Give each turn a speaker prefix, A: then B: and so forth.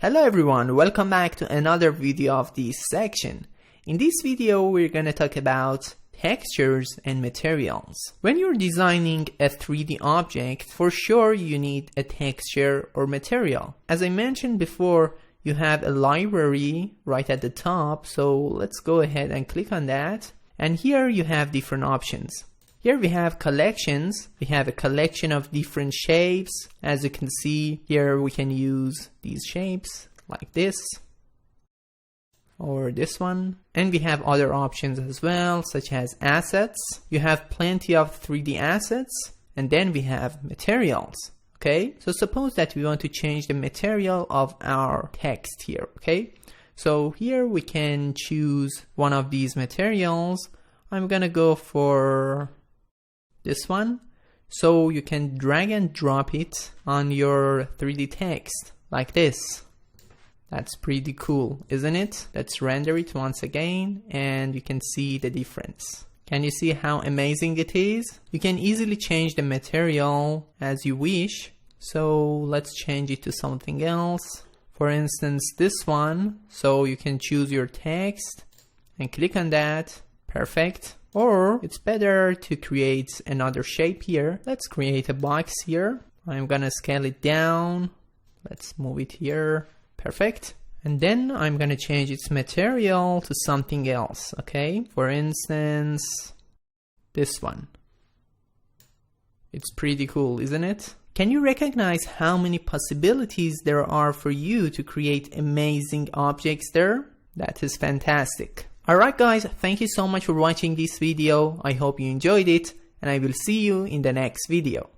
A: Hello everyone, welcome back to another video of this section. In this video we're going to talk about textures and materials. When you're designing a 3D object, for sure you need a texture or material. As I mentioned before, you have a library right at the top, so let's go ahead and click on that. And here you have different options. Here we have collections. We have a collection of different shapes. As you can see here, we can use these shapes like this or this one. And we have other options as well, such as assets. You have plenty of 3D assets. And then we have materials. Okay, so suppose that we want to change the material of our text here. Okay, so here we can choose one of these materials. I'm gonna go for this one. So you can drag and drop it on your 3D text like this. That's pretty cool, isn't it? Let's render it once again and you can see the difference. Can you see how amazing it is? You can easily change the material as you wish. So let's change it to something else. For instance, this one. So you can choose your text and click on that. Perfect. Or it's better to create another shape here. Let's create a box here. I'm gonna scale it down. Let's move it here. Perfect. And then I'm gonna change its material to something else, okay? For instance, this one. It's pretty cool, isn't it? Can you recognize how many possibilities there are for you to create amazing objects there? That is fantastic. Alright guys, thank you so much for watching this video. I hope you enjoyed it and I will see you in the next video.